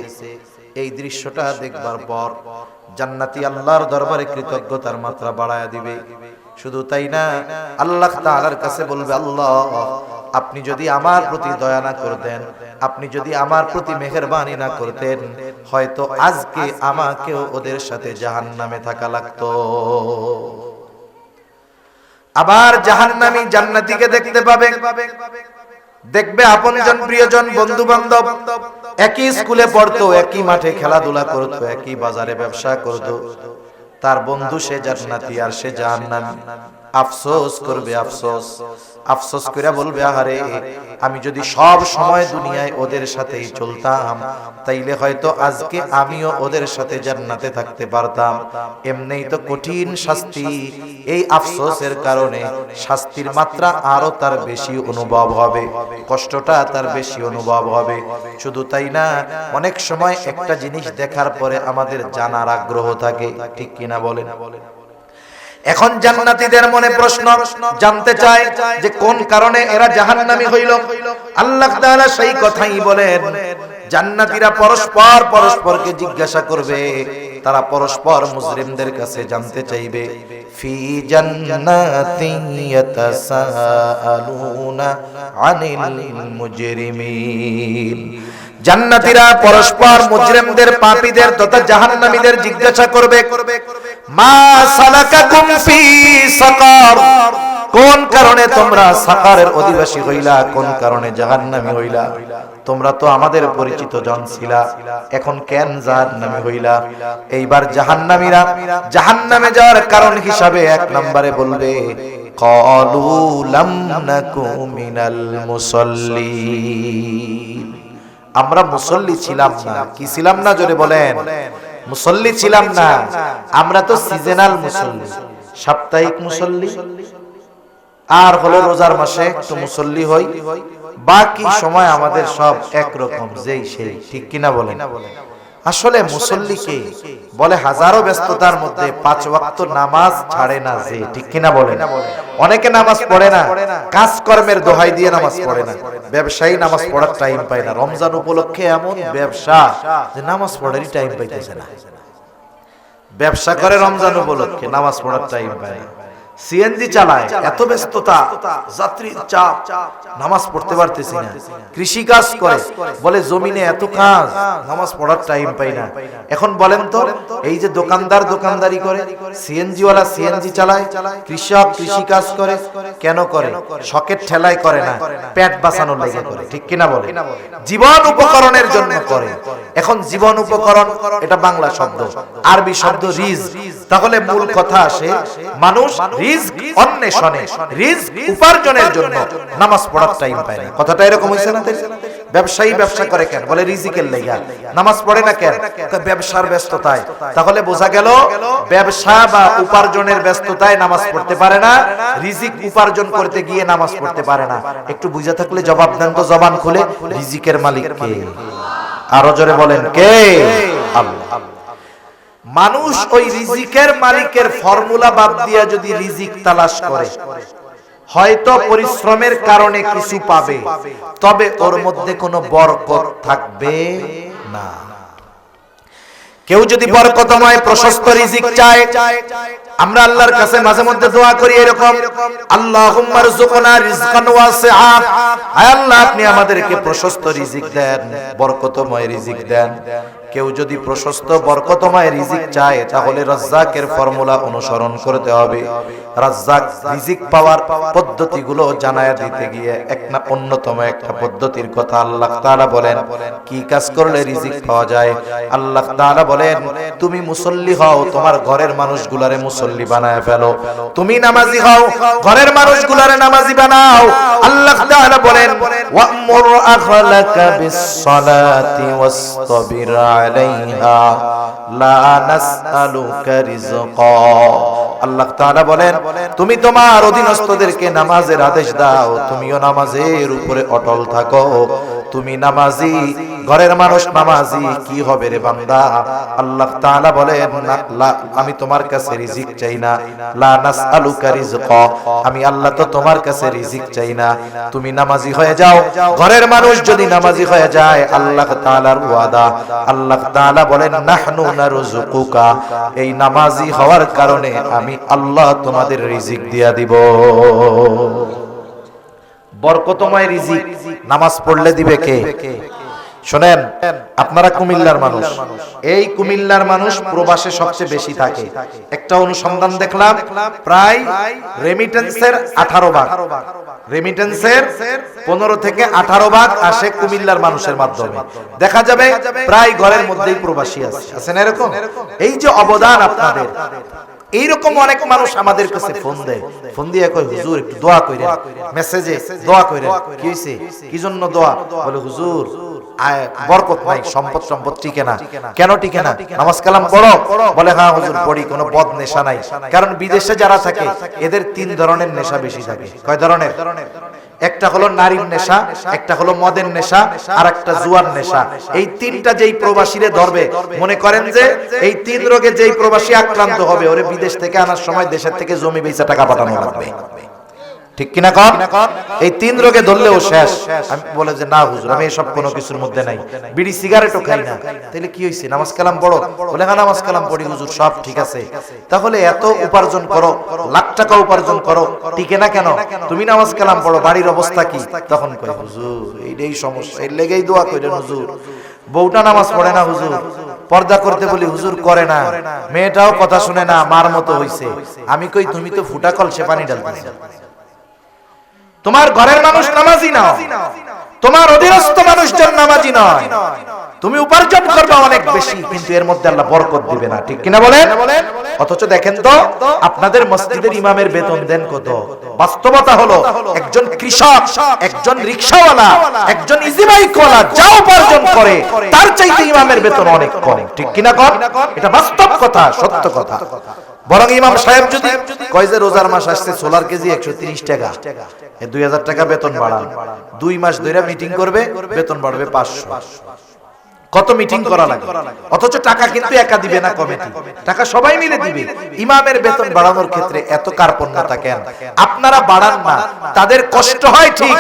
এই দৃশ্যটা দেখবার পর জান্নাতি আল্লাহর দরবারে কৃতজ্ঞতার মাত্রা বাড়ায়া দিবে। শুধু তাই না, আল্লাহ তাআলার কাছে বলবে, আল্লাহ আপনি যদি আমার প্রতি দয়া না করতেন, আপনি যদি আমার প্রতি মেহেরবানি না করতেন, হয়তো আজকে আমাকেও ওদের সাথে জাহান্নামে থাকা লাগতো। আবার জাহান্নামী জান্নাতীকে দেখতে পাবে, দেখবে আপনজন, প্রিয়জন, বন্ধু বান্ধব একই স্কুলে পড়তো, একই মাঠে খেলাধুলা করতো, একই বাজারে ব্যবসা করতো। তার বন্ধু সে জান্নাতি আর সে জাহান্নামী। আফসোস করবে, আফসোস আফসোস করে বলবে, আহারে আমি যদি সব সময় দুনিয়ায় ওদের সাথেই চলতাম, তাইলে হয়তো আজকে আমিও ওদের সাথে জান্নাতে থাকতে পারতাম। এমনিই তো কঠিন শাস্তি, এই আফসোসের কারণে শাস্তির মাত্রা আরো তার বেশি অনুভব হবে, কষ্টটা তার বেশি অনুভব হবে। শুধু তাই না, অনেক সময় একটা জিনিস দেখার পরে আমাদের জানার আগ্রহ থাকে, ঠিক কিনা বলেন? এখন জান্নাতীদের মনে প্রশ্ন, জানতে চায় যে কোন কারণে এরা জাহান্নামী হইল। আল্লাহ তাআলা সেই কথাই বলেন, জান্নাতীরা পরস্পর পরস্পরকে জিজ্ঞাসা করবে, তারা পরস্পর মুজরিমদের কাছে জানতে চাইবে, ফি জান্নাতিন ইয়াতাসাআলুনা আনিল মুজরিমিন। জান্নাতীরা পরস্পর মুজরিমদের, পাপীদের তথা জাহান্নামীদের জিজ্ঞাসা করবে, মা সালাকাকুম ফি সাকার, কোন কারণে তোমরা সাকারের অধিবাসী হইলা, কোন কারণে জাহান্নামী হইলা? তোমরা তো আমাদের পরিচিত জন ছিলা, এখন কেন জাহান্নামী হইলা? এইবার জাহান্নামীরা জাহান্নামে যাওয়ার কারণ হিসাবে এক নম্বরে বলবে ক্বালু লাম নাকু মিনাল মুসাল্লিন, আমরা মুসল্লি ছিলাম না। কি ছিলাম না? জোরে বলেন। মুসল্লি ছিলাম না, আমরা তো সিজনাল মুসল্লি, সাপ্তাহিক মুসল্লি, আর হলো রোজার মাসে একটু মুসল্লি হই, বাকি সময় আমাদের সব একরকম যেই সেই। ঠিক কিনা বলেন? আসলে মুসল্লিকে বলে হাজারো ব্যস্ততার মধ্যে 5 ওয়াক্ত নামাজ ছাড়ে না যে। ঠিক কিনা বলেন? অনেকে নামাজ পড়ে না, কাজকর্মের দোহাই দিয়ে নামাজ পড়ে না। ব্যবসায়ী নামাজ পড়ার টাইম পায় না, রমজান উপলক্ষে এমন ব্যবসা যে নামাজ পড়ারই টাইম পাইতেছে না। ব্যবসা করে রমজান উপলক্ষে, নামাজ পড়ার টাইম পায় না। সিএনজি চালায়, এত ব্যস্ততা, যাত্রীর চাপ, নামাজ পড়তে পারতেছি না। কৃষি কাজ করে, বলে জমিনে এত কাজ, নামাজ পড়ার টাইম পাই না। এখন বলেন তো, এই যে দোকানদার দোকানদারি করে, সিএনজি ওয়ালা সিএনজি চালায়, কৃষক কৃষি কাজ করে, কেন করে? শখের ঠেলায় করে না, পেট বাঁচানোর লেগে করে। ঠিক কিনা বলে? জীবন উপকরণের জন্য করে। এখন জীবন উপকরণ এটা বাংলা শব্দ, আরবি শব্দ রিজক। তাহলে মূল কথা আসে, মানুষ রিজক অন্বেষণে, রিজক উপার্জনের জন্য নামাজ পড়ার টাইম পায় না। কথাটা এরকম হইছে না? ব্যবসায়ী ব্যবসা করে কেন? বলে রিজিকের লাইগা। নামাজ পড়ে না কেন? ব্যবসার ব্যস্ততায়। তাহলে বোঝা গেল ব্যবসা বা উপার্জনের ব্যস্ততায় নামাজ পড়তে পারে না, রিজিক উপার্জন করতে গিয়ে নামাজ পড়তে পারে না। একটু বুঝা থাকলে জবাব দেন তো, জবান খুলে। রিজিকের মালিক কে? আরো জোরে বলেন, কে? আল্লাহ। মানুষ ওই রিজিকের মালিকের ফর্মুলা বাদ দিয়া যদি রিজিক তালাশ করে, হয়তো পরিশ্রমের কারণে কিছু পাবে, তবে ওর মধ্যে কোনো বরকত থাকবে না। কেউ যদি বরকতময় প্রশস্ত রিজিক চায়, আমরা আল্লাহর কাছে মাঝে মধ্যে দোয়া করি এরকম, আল্লাহুম্মা রযুকনা রিজকান ওয়াসিআ, আয় আল্লাহ আপনি আমাদেরকে প্রশস্ত রিজিক দেন, বরকতময় রিজিক দেন। কেউ যদি প্রশস্ত বরকতময় রিজিক চায়, তাহলে রাজ্জাকের ফর্মুলা অনুসরণ করতে হবে। রাজ্জাক রিজিক পাওয়ার পদ্ধতিগুলো জানায়া দিতে গিয়ে অন্যতম একটা পদ্ধতির কথা আল্লাহ তাআলা বলেন। কি কাজ করলে রিজিক পাওয়া যায়? আল্লাহ তাআলা বলেন, তুমি মুসল্লি হও, তোমার ঘরের মানুষগুলারে মুসল্লি বানায় ফেলো। তুমি নামাজি হও, ঘরের মানুষগুলারে নামাজি বানাও। আল্লাহ তাআলা বলেন, ওয়া'মুর আহলাকা বিস-সালাতি ওয়াসতাবির আলাইহা লা নাসআলুকা রিজকা। আল্লাহ তাআলা বলেন, তুমি তোমার অধীনস্থদেরকে নামাজের আদেশ দাও, তুমিও নামাজের উপরে অটল থাকো। তুমি নামাজি, ঘরের মানুষ নামাজি, কি হবে রে বান্দা? আল্লাহ তাআলা বলেন, আমি তোমার কাছে রিজিক চাই না, লা নাসআলুকা রিজকা, আমি আল্লাহ তো তোমার কাছে রিজিক চাই না। তুমি নামাজি হয়ে যাও, ঘরের মানুষ যদি নামাজি হয়ে যায়, আল্লাহ তাআলার ওয়াদা, আল্লাহ তাআলা বলেন, নাহনু নারযুকুকা, এই নামাজি হওয়ার কারণে আমি আল্লাহ তোমাদের রিজিক দিয়া দিব। বরকতময় রিজিক নামাজ পড়লে দিবে কে? শুনেন, আপনারা কুমিল্লার মানুষ, এই কুমিল্লার মানুষ প্রবাসে সবচেয়ে বেশি থাকে। একটা অনুসন্ধান দেখলাম, প্রায় রেমিটেন্সের 18 ভাগ, রেমিটেন্সের 15 থেকে 18 ভাগ আসে কুমিল্লার মানুষের মাধ্যমে। দেখা যাবে প্রায় ঘরের মধ্যেই প্রবাসী আছে। আছেন এরকম? এই যে অবদান আপনাদের, এইরকম অনেক মানুষ আমাদের কাছে ফোন দেয়, ফোন দিয়ে কয়, হুজুর একটু দোয়া কইরেন, মেসেজে দোয়া কইরেন। কি হইছে? কি জন্য দোয়া? বলে হুজুর বরকত নাই, সম্পদ টিকে না। কেন টিকে না? নামাজ কালাম পড়ো? বলে হ্যাঁ হুজুর পড়ি, কোনো বদ নেশা নাই। কারণ বিদেশে যারা থাকে এদের 3 ধরনের নেশা বেশি থাকে। কয় ধরনের? একটা হলো নারীর নেশা, একটা হলো মদের নেশা, আর একটা জুয়ার নেশা। এই 3টা যেই প্রবাসীরে ধরবে, মনে করেন যে এই 3 রোগে যেই প্রবাসী আক্রান্ত হবে, ওরে বিদেশ থেকে আনার সময় দেশের থেকে জমি বেচা টাকা পাঠানো লাগবে। ঠিক কিনা কন? এই 3 রোগে ধরলেও শেষ। আমি বলে যে না হুজুর, আমি এসব কোনো কিছুর মধ্যে নাই, বিড়ি সিগারেটও খাই না। তাহলে কি হইছে? নামাজ কালাম পড়ো? বলে হ্যাঁ নামাজ কালাম পড়ি হুজুর, সব ঠিক আছে। তাহলে এত উপার্জন করো, লাখ টাকা উপার্জন করো, টিকে না কেন? তুমি নামাজ কালাম পড়ো, বাড়ির অবস্থা কি? তখন কয় হুজুর এইটাই সমস্যা, এর লেগেই দোয়া কইরেন হুজুর। বউটা নামাজ পড়ে না হুজুর, পর্দা করতে বলি হুজুর করে না, মেয়েটাও কথা শুনে না, মার মতো হইছে। আমি কই তুমি তো ফুটা কলসে পানি ঢালতেছ, তোমার ঘরের মানুষ নামাজি নাও, তোমার অধীনস্থ মানুষজন নামাজি নয়, তুমি উপার্জন করবে অনেক বেশি, কিন্তু এর মধ্যে আল্লাহ বরকত দিবে না, ঠিক কিনা বলেন? অথচ দেখেন তো আপনাদের মসজিদের ইমামের বেতন দেন কত? বাস্তবতা হলো একজন কৃষক, একজন রিকশাওয়ালা, একজন ইজি বাইকওয়ালা যা উপার্জন করে তার চাইতে ইমামের বেতন অনেক কম, ঠিক কিনা কর? এটা বাস্তব কথা, সত্য কথা। বরং ইমাম সাহেব যদি কয় যে রোজার মাস আসছে, সোলার কেজি 130 টাকা, 2000 টাকা বেতন বাড়ান, 2 মাস ধরে মিটিং করবে, বেতন বাড়বে 500। কত মিটিং করা লাগে, অথচ টাকা কিন্তু একা দিবে না কমিটি, টাকা সবাই মিলে দিবে। ইমামের বেতন বাড়ানোর ক্ষেত্রে এত কার্পণ্যতা কেন? আপনারা বাড়ান না, তাদের কষ্ট হয় ঠিক,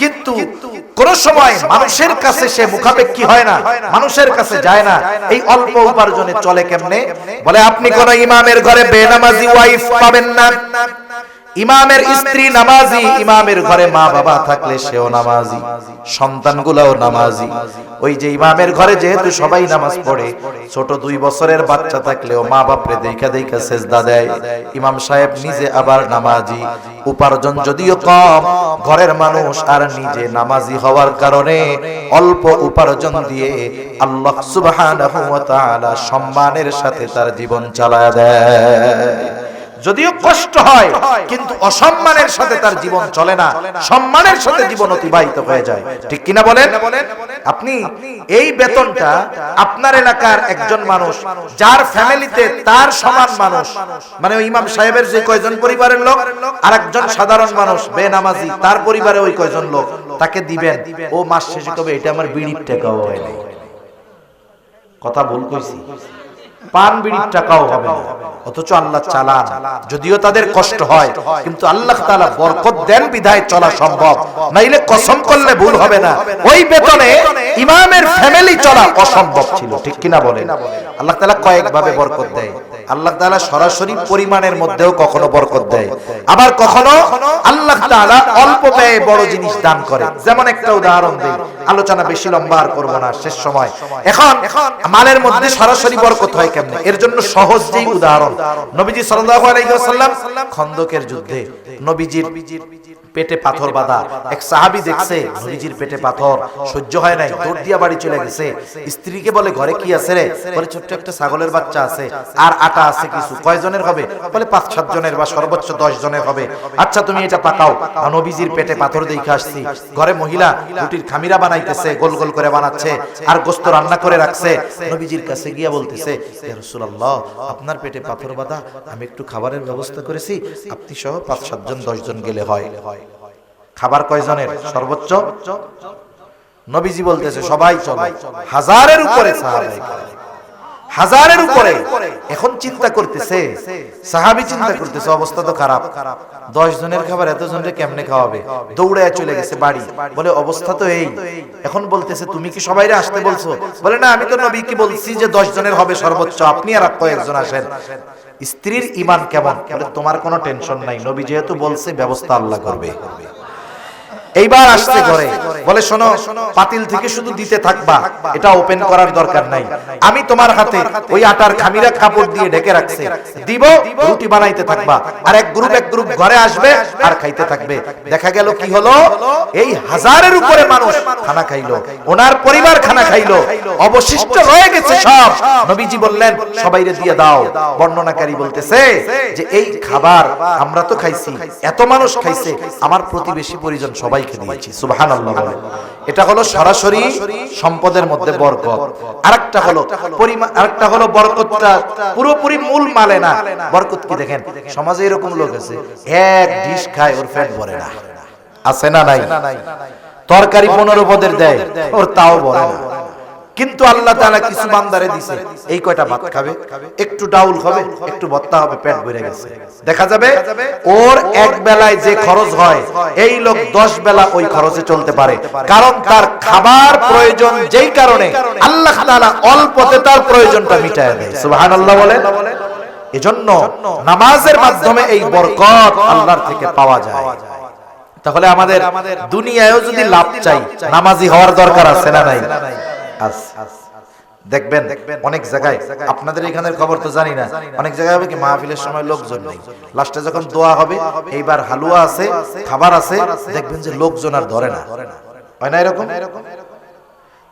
কিন্তু কোন সময় মানুষের কাছে সে মুখাপেক্ষী হয় না, মানুষের কাছে যায় না। এই অল্প উপার্জনে চলে কেমনে? বলে আপনি কোন ইমামের ঘরে বেনামাজি ওয়াইফ পাবেন না। ইমামের স্ত্রী নামাজি, ইমামের ঘরে মা বাবা থাকলে সেও নামাজি, সন্তানগুলোও নামাজি। ওই যে ইমামের ঘরে যেহেতু সবাই নামাজ পড়ে, ছোট 2 বছরের বাচ্চা থাকলেও মা বাপরে দেখা দেখা সেজদা দেয়। ইমাম সাহেব নিজে আবার নামাজি, উপার্জন যদিও কম, ঘরের মানুষ আর নিজে নামাজি হওয়ার কারণে অল্প উপার্জন দিয়ে আল্লাহ সুবহানাহু ওয়া তাআলা সম্মানের সাথে তার জীবন চালায় দেয়। যদিও কষ্ট হয়, কিন্তু অসম্মানের সাথে তার জীবন চলে না, সম্মানের সাথে জীবন অতিবাহিত হয়ে যায়, ঠিক কিনা বলেন? আপনি এই বেতনটা আপনার এলাকার একজন মানুষ যার ফ্যামিলিতে তার সমান মানুষ, মানে ওই ইমাম সাহেবের যে কয়জন পরিবারের লোক আর একজন সাধারণ মানুষ বেনামাজি, তার পরিবারে ওই কয়জন লোক, তাকে দিবেন, ও মাস শেষে কবে এটা আমার বিড়ির টাকাও হয় না। কথা ভুল কইছি? পান বিড়ির টাকাও হবে না। অথচ আল্লাহ চালান, যদিও তাদের কষ্ট হয়, কিন্তু আল্লাহ তাআলা বরকত দেন বিধায় চলা সম্ভব, নাইলে কসম করলে ভুল হবে না, ওই বেতনে ইমামের ফ্যামিলি চলা অসম্ভব ছিল, ঠিক কিনা বলেন? আল্লাহ তাআলা কয়েক ভাবে বরকত দেয়। আল্লাহ তাআলা সরাসরি পরিমাণের মধ্যেও কখনো বরকত দেয়, আবার কখনো আল্লাহ তাআলা অল্প ব্যয়ে বড় জিনিস দান করে। যেমন একটা উদাহরণ দেই, আলোচনা বেশি লম্বা আর করব না, শেষ সময়। এখন মালের মধ্যে সরাসরি বরকত হয় কেমনে? এর জন্য সহজ যেই উদাহরণ, নবীজি সাল্লাল্লাহু আলাইহি ওয়াসাল্লাম খন্দকের যুদ্ধে নবীজির পেটে পাথর বাঁধা, এক সাহাবী দেখছে নবীজির পেটে পাথর, সহ্য হয় নাই, দৌড় দিয়া বাড়ি চলে গেছে। স্ত্রীকে বলে ঘরে কি আছে রে? বলে ছোট্ট একটা ছাগলের বাচ্চা আছে, আর আটা আছে কিছু। কয়জনের হবে? বলে 5-7 জনের বা সর্বোচ্চ 10 জনের হবে। আচ্ছা তুমি এটা পাকাও। নবীজির পেটে পাথর দেখে আসছি, ঘরে মহিলা রুটির খামিরা বানাইতেছে, গোল গোল করে বানাচ্ছে, আর গোশত রান্না করে রাখছে। নবীজির কাছে গিয়া বলতেছে, ইয়া রাসূলুল্লাহ, আপনার পেটে পাথর বাঁধা, আমি একটু খাবারের ব্যবস্থা করেছি, আপনি সহ 5-7 জন 10 জন গেলে হয়। খাবার কয়জনের? সর্বোচ্চ। নবীজি বলতেছে সবাই চলো। 1000-এর উপরে সাহাবায়ে কেরাম, 1000-এর উপরে। এখন চিন্তা করতেছে সাহাবী, চিন্তা করতেছে অবস্থা তো খারাপ, 10 জনের খাবার এত জনকে কেমনে খাওয়াবে? দৌড়ায় চলে গেছে বাড়ি, বলে অবস্থা তো এই। এখন বলতেছে তুমি কি সবাইরে আসতে বলছো? বলে না, আমি তো নবীকে বলছি যে 10 জনের হবে সর্বোচ্চ, আপনি আর কয়েকজন আসেন। স্ত্রীর ঈমান কেমন? বলে তোমার কোনো টেনশন নাই, নবী যেহেতু বলছে ব্যবস্থা আল্লাহ করবে। এইবার আসছে ঘরে, বলে শোনো, পাতিল থেকে শুধু দিতে থাকবা, এটা ওপেন করার দরকার নাই, আমি তোমার হাতে ওই আটার খামিরা কাপড় দিয়ে ঢেকে রাখছে, দিব, রুটি বানাইতে থাকবা, আর এক গ্রুপ ঘরে আসবে আর খাইতে থাকবে। দেখা গেল কি হলো, এই 1000-এর উপরে মানুষ খানা খাইলো, ওনার পরিবার খানা খাইলো, অবশিষ্ট রয়ে গেছে সব। নবীজি বললেন সবাইরে দিয়ে দাও। বর্ণনাকারী বলতেছে যে এই খাবার আমরা তো খাইছি, এত মানুষ খাইছে, আমার প্রতিবেশী পরিজন সবাই দিয়েছি। সুবহানাল্লাহ বলে। এটা হলো সরাসরি সম্পদের মধ্যে বরকত। আরেকটা হলো পরিমাণ, আরেকটা হলো বরকতটা পুরোপুরি মূল মালে না। বরকত কি দেখেন, সমাজে এরকম লোক আছে, এক ডিশ খায় ওর পেট ভরে না, আছে না নাই? তরকারি 15 পদের দেয়, ওর তাও ভরে না। কিন্তু আল্লাহ তাআলা কিছু বান্দারে দিছে, এই কয়টা ভাত খাবে, একটু ডাউল হবে, একটু ভর্তা হবে, পেট ভরে গেছে। দেখা যাবে ওর এক বেলায় যে খরচ হয়, এই লোক 10 বেলা ওই খরচে চলতে পারে, কারণ তার খাবার প্রয়োজন যেই কারণে আল্লাহ তাআলা অল্পতে তার প্রয়োজনটা মিটায় দেয়। সুবহানাল্লাহ বলেন। এজন্য নামাজের মাধ্যমে এই বরকত আল্লাহর থেকে পাওয়া যায়। তাহলে আমাদের দুনিয়ায়ও যদি লাভ চাই, নামাজি হওয়ার দরকার আছে না নাই? দেখবেন অনেক জায়গায়, আপনাদের এখানের খবর তো জানি না, অনেক জায়গায় হবে কি মাহফিলের সময় লোকজন নেই, লাস্টে যখন দোয়া হবে, এইবার হালুয়া আছে, খাবার আছে, দেখবেন যে লোকজন আর ধরে না। হয় না এরকম?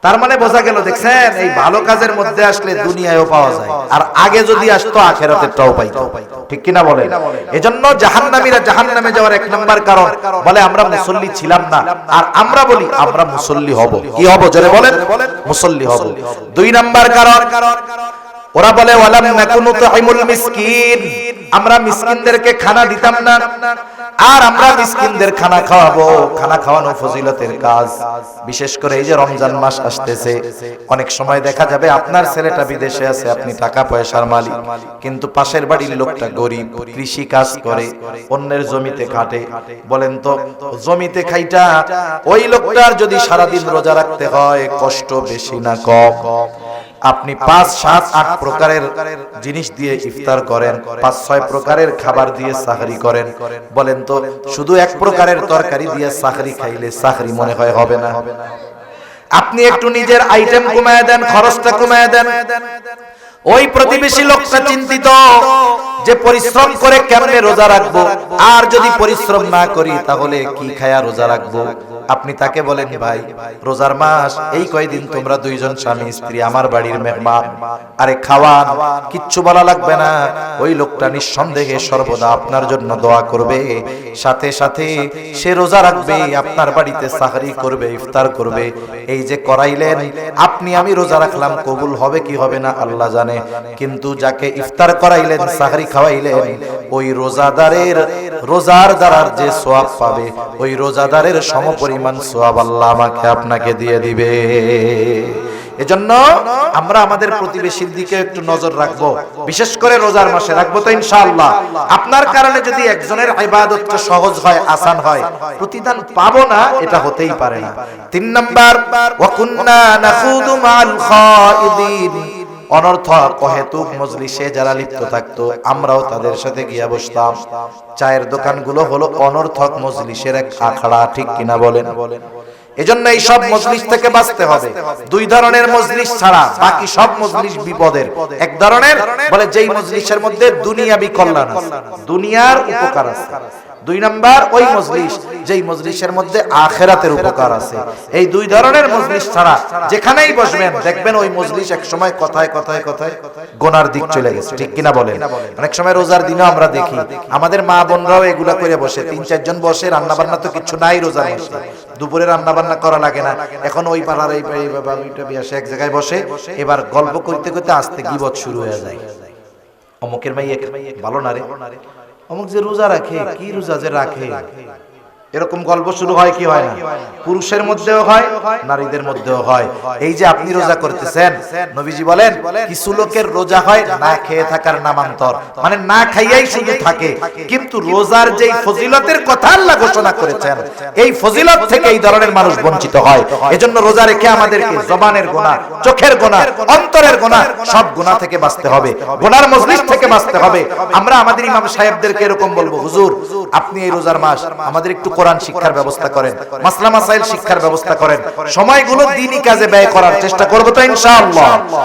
তার মানে বোঝা গেল, দেখছেন এই ভালো কাজের মধ্যে আসলে দুনিয়ায়ও পাওয়া যায়, আর আগে যদি আসতো আখিরাতেরটাও পাইতো। ঠিক কিনা বলেন? এজন্য জাহান্নামীরা জাহান্নামে যাওয়ার এক নাম্বার কারণ বলে আমরা মুসল্লি ছিলাম না, আর আমরা বলি আমরা মুসল্লি হব। কি হব জোরে বলেন? মুসল্লি হব। দুই নাম্বার কারণ ওরা বলে ওয়ালাম নাকুনু তুইমুল মিসকিন, আমরা মিসকিনদেরকে খানা দিতাম না, আর আমরা মিসকিনদের খানা খাওয়াবো। খানা খাওয়ানো ফজিলতের কাজ। বিশেষ করে এই যে রমজান মাস আসতেছে, অনেক সময় দেখা যাবে আপনার ছেলেটা বিদেশে আছে, আপনি টাকা পয়সার মালিক, কিন্তু পাশের বাড়ির লোকটা গরিব, কৃষি কাজ করে, অন্যের জমিতে খাটে। বলেন তো জমিতে খাইটা ওই লোকটার যদি সারাদিন রোজা রাখতে হয়, কষ্ট বেশি না কম? আপনি 5, 7, 8 প্রকারের জিনিস দিয়ে ইফতার করেন, 5, 6 প্রকারের খাবার দিয়ে সাহরি করেন। বলেন তো শুধু এক প্রকারের তরকারি দিয়ে সাহরি খাইলে সাহরি মনে হয় হবে না? আপনি একটু নিজের আইটেম কমায় দেন, খরচটা কমায় দেন। ওই প্রতিবেশী লোকটা চিন্তিত যে পরিশ্রম করে কেমনে রোজা রাখবো, আর যদি পরিশ্রম না করি তাহলে কি খায়া রোজা রাখবো? আপনি তাকে বলেন ভাই রোজার মাস, এই কয়দিন তোমরা দুইজন স্বামী স্ত্রী আমার বাড়ির মেহমান, আরে খাওয়ান, কিচ্ছু বলা লাগবে না। ওই লোকটা নিঃসন্দেহে সর্বদা আপনার জন্য দোয়া করবে, সাথে সাথে সে রোজা রাখবে, আপনার বাড়িতে সাহরি করবে, ইফতার করবে। এই যে করাইলেন, আপনি আমি রোজা রাখলাম, কবুল হবে কি হবে না আল্লাহ জানে, কিন্তু যাকে ইফতার করাইলেন, সাহরি খাওয়াইলেন, ওই রোজার দ্বারার যে সওয়াব পাবে, ওই রোজাদারের সমপরিমাণ সওয়াব আল্লাহ আমাকে আপনাকে দিয়ে দিবে। এজন্য আমরা আমাদের প্রতিবেশীর দিকে একটু নজর রাখবো, বিশেষ করে রোজার মাসে রাখবো তো ইনশাআল্লাহ। আপনার কারণে যদি একজনের ইবাদতটা সহজ হয়, আসান হয়, প্রতিদান পাবো না এটা হতেই পারে না। 3 নাম্বার ওয়া কুননা নাখুদু মাল খাইদিন, অনর্থক অহেতুক মজলিসে যারা লিপ্ত থাকতো, আমরাও তাদের সাথে গিয়া বসতাম। চায়ের দোকানগুলো হলো অনর্থক মজলিসের এক আখড়া। ঠিক কিনা বলেন? এজন্য এই সব মজলিস থেকে বাঁচতে হবে। 2 ধরনের মজলিস ছাড়া বাকি সব মজলিস বিপদের। এক ধরনের বলে যেই মজলিসের মধ্যে দুনিয়াবি কল্যাণ আছে, দুনিয়ার উপকার আছে। 2 নাম্বার ওই মজলিস যেই মজলিসের মধ্যে আখিরাতের উপকার আছে। এই 2 ধরনের মজলিস ছাড়া যেখানেই বসবেন দেখবেন ওই মজলিস এক সময় কথায় কথায় কথায় গোনার দিক চলে গেছে। ঠিক কিনা বলেন? অনেক সময় রোজার দিনও আমরা দেখি আমাদের মা বোনরাও এগুলা করে বসে, 3-4 জন বসে, রান্না বান্না তো কিছু নাই রোজার মাসে, দুপুরে রান্না বান্না করা লাগে না, এখন ওই পাড়ার এই বাবা ওইটা বিয়াসে এক জায়গায় বসে, এবার গল্প করতে করতে আস্তে গীবত শুরু হয়ে যায়। অমুকের মাইয়া ভালো না রে, অমুক যে রোজা রাখে, কি রোজা যে রাখে, এরকম গল্প শুরু হয় কি হয় না? পুরুষের মধ্যেও হয়, নারীদের মধ্যেও হয়। এই যে আপনি রোজা করতেছেন, নবীজি বলেন কিছু লোকের রোজা হয় না খেয়ে থাকার নামান্তর, মানে না খাইয়াই শুধু থাকে, কিন্তু রোজার যেই ফজিলতের কথা আল্লাহ ঘোষণা করেছেন, এই ফজিলত থেকে এই ধরনের মানুষ বঞ্চিত হয়। এজন্য রোজা রেখে আমাদেরকে জবানের গুনাহ, চোখের গুনাহ, অন্তরের গুনাহ, সব গুনাহ থেকে বাঁচতে হবে, গুনার মজলিস থেকে বাঁচতে হবে। আমরা আমাদের ইমাম সাহেবদেরকে এরকম বলবো, হুজুর আপনি এই রোজার মাস আমাদের একটু কোরআন শিক্ষার ব্যবস্থা করেন, মাসলা মাসাইল শিক্ষার ব্যবস্থা করেন, সময়গুলো দ্বীনি কাজে ব্যয় করার চেষ্টা করব তো ইনশাআল্লাহ।